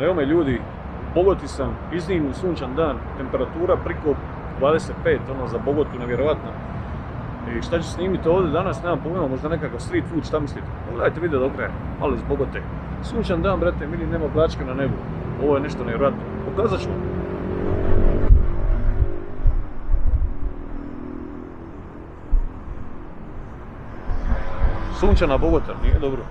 Evo me ljudi, Bogoti sam, iznimno sunčan dan, temperatura priko 25, za Bogotu nevjerovatno. I šta ću snimiti ovdje danas, nemam pojma, možda nekakav street food, šta mislite? Pogledajte video do kraja, malo iz Bogote. Sunčan dan, brate, mili, nema oblačka na nebu. Ovo je nešto nevjerojatno. Pokazat ću vam. Sunčana Bogota, nije dobro.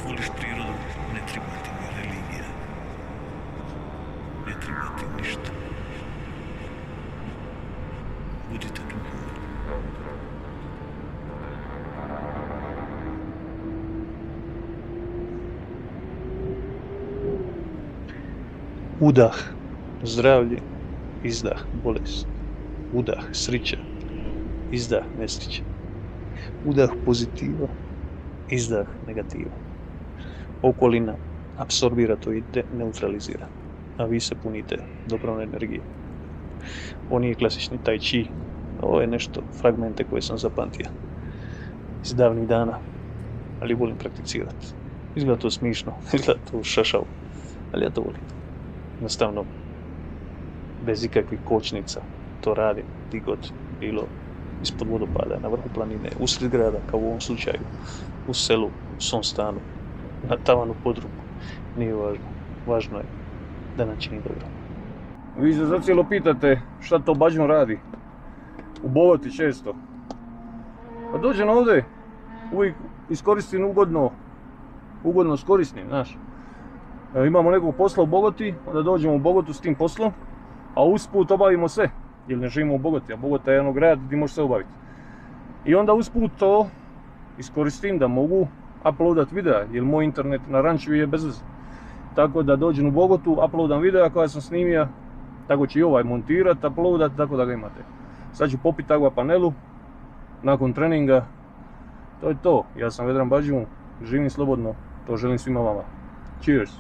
Voliš prirodu, ne treba ti ni religija. Ne treba ti ništa. Budite duhovni. Udah, zdravlje, izdah, bolest. Udah, srića, izdah, nesrića. Udah, pozitiva, izdah, negativa. Okolina apsorbira to i neutralizira, a vi se punite dobrom energijom. Ovo nije klasični tai chi, ovo je nešto, fragmente koje sam zapamtio iz davnih dana, ali volim prakticirati. Izgleda to smišno, izgleda to šašavo, ali ja to volim. Jednostavno, bez ikakvih kočnica to radim, gdje god bilo, ispod vodopada, na vrhu planine, usred grada, kao u ovom slučaju, u selu, u svom stanu, na tavanu podrumu. Nije važno. Važno je da nam čini dobro. Vi se zacijelo pitate šta to Bađun radi. U Bogoti često. Pa dođem ovdje, uvijek iskoristim ugodno skoristim, znaš. Imamo nekog posla u Bogoti, onda dođemo u Bogotu s tim poslom, a usput obavimo sve. Jer ne živimo u Bogoti, a Bogota je ono grad gdje možeš sve obaviti. I onda usput to iskoristim da mogu uploadat videa, jer moj internet na rančevi je bez veze. Tako da dođem u Bogotu, uploadam videa koja sam snimio, tako ću i ovaj montirat, uploadat, tako da ga imate. Sad ću popiti agua panelu, nakon treninga, to je to. Ja sam Vedran Bađun, živim slobodno, to želim svima vama. Cheers!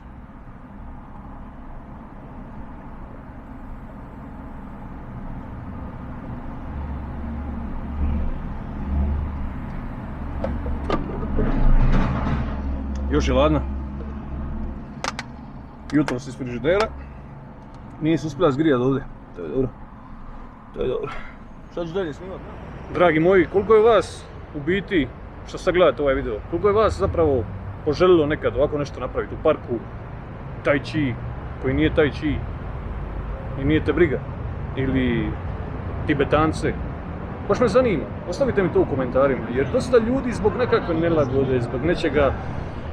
Još je ladna. Jutro se iz frižidera. Nije se uspjela zgrijati ovdje. To je dobro. To je dobro. Šta ću dalje snimati? Dragi moji, koliko je vas u biti, što sad gledate ovaj video, koliko je vas zapravo poželilo nekad ovako nešto napraviti u parku, tai chi, koji nije tai chi i nije te briga, ili Tibetance. Baš me zanima, ostavite mi to u komentarima, jer dosta ljudi zbog nekakve nelagode, zbog nečega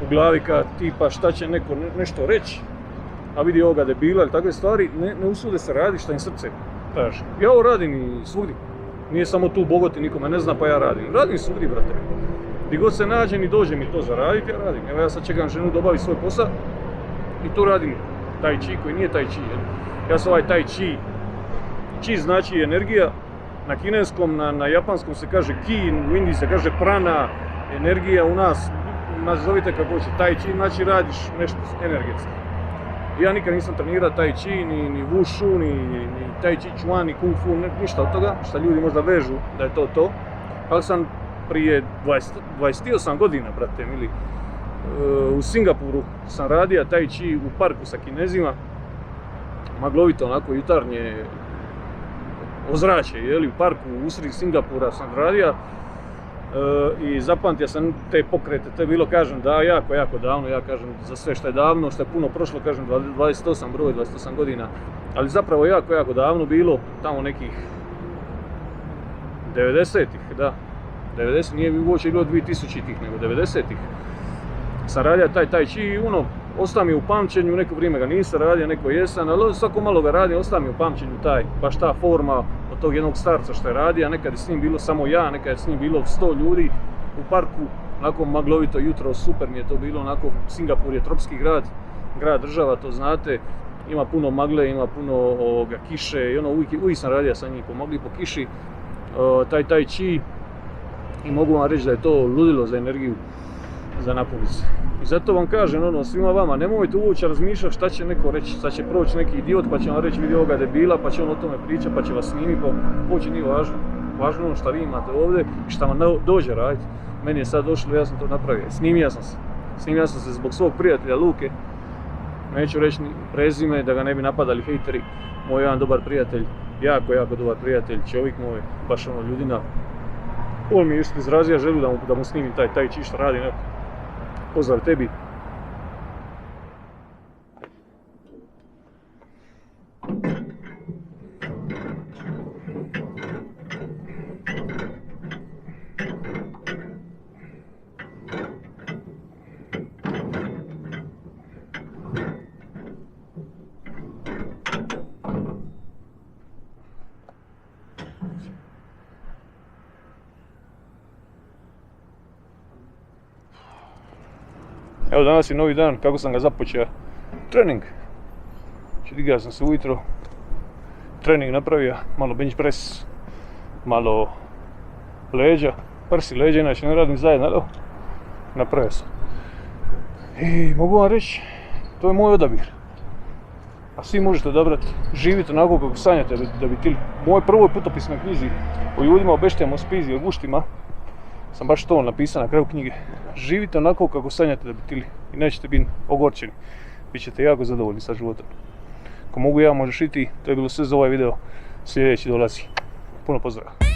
u glavi kad tipa šta će neko nešto reći, a vidi ovoga debila ili takve stvari, ne usude se raditi šta im srce traži. Ja ovo radim i svugdje. Nije samo tu Bogoti, nikome ne zna pa ja radim. Radim svugdje, brate. Gdje god se nađem i dođe mi to za raditi, ja radim. Evo ja sad čekam ženu da obavi svoj posao i tu radim tai chi koji nije tai chi. Ja sam ovaj tai chi. Chi znači energija, na kineskom, na japanskom se kaže ki, u Indiji se kaže prana, energija u nas, nazovite kako hoće. Tai chi znači radiš nešto energetski. Ja nikad nisam trenirao tai chi, ni wushu, ni tai chi chuan, ni kung fu, ništa od toga, što ljudi možda vežu da je to. Ali sam prije 28 godina, brate mili, u Singapuru sam radio tai chi u parku sa Kinezima, maglovito onako jutarnje ozračje, u parku usred Singapura sam radio i zapamtio sam te pokrete, to je bilo, kažem, da jako davno, ja kažem za sve što je davno, što je puno prošlo, kažem 28 godina, ali zapravo jako davno bilo, tamo nekih 90-ih, da, 90, nije uopće bilo 2000-ih, nego 90-ih. Sam radio tai chi i ostao mi je u pamćenju, neko vrijeme ga nisam radio, neko jesam, ali svako malo ga radim, ostao mi je u pamćenju baš ta forma od tog jednog starca što je radio, nekad je s njim bilo samo ja, nekad je s njim bilo 100 ljudi u parku, onako maglovito jutro, super mi je to bilo, onako Singapur je tropski grad država, to znate, ima puno magle, ima puno kiše i uvijek sam radio sa njim, pomogli po kiši, tai chi i mogu vam reći da je to ludilo za energiju, za napunit se. I zato vam kažem, svima vama, nemojte uopće razmišljati šta će neko reći, sad će proći neki idiot pa će vam reći vidi ovoga debila, pa će on o tome pričati, pa će vas snimiti, pa uopće nije važno. Važno ono šta vi imate ovdje i šta vam dođe raditi. Meni je sad došlo, ja sam to napravio, snimio sam se zbog svog prijatelja Luke, neću reći ni prezime da ga ne bi napadali hejteri, moj jedan dobar prijatelj, jako dobar prijatelj, čovjek moj, baš ljudina. On mi je isto izrazio želju da mu snimim taj chi što radi, neko. Pozdrav tebi. Evo danas je novi dan, kako sam ga započeo. Trening. Digao sam se ujutro, trening napravio, malo bench press, malo leđa, prsi leđa, inače ne radim zajedno, ali napravio sam. I mogu vam reći, to je moj odabir. A svi možete odabrati, živite onako kako sanjate da bi tili. U mojoj prvoj putopisnoj knjizi o ljudima, o beštijama, o spizi, o guštima, sam baš to napisao na kraju knjige. Živite onako kako sanjate da bi tili i nećete biti ogorčeni. Bićete jako zadovoljni sa životom. Ako mogu ja, možeš i ti. To je bilo sve za ovaj video. Sljedeći dolazi. Puno pozdrava.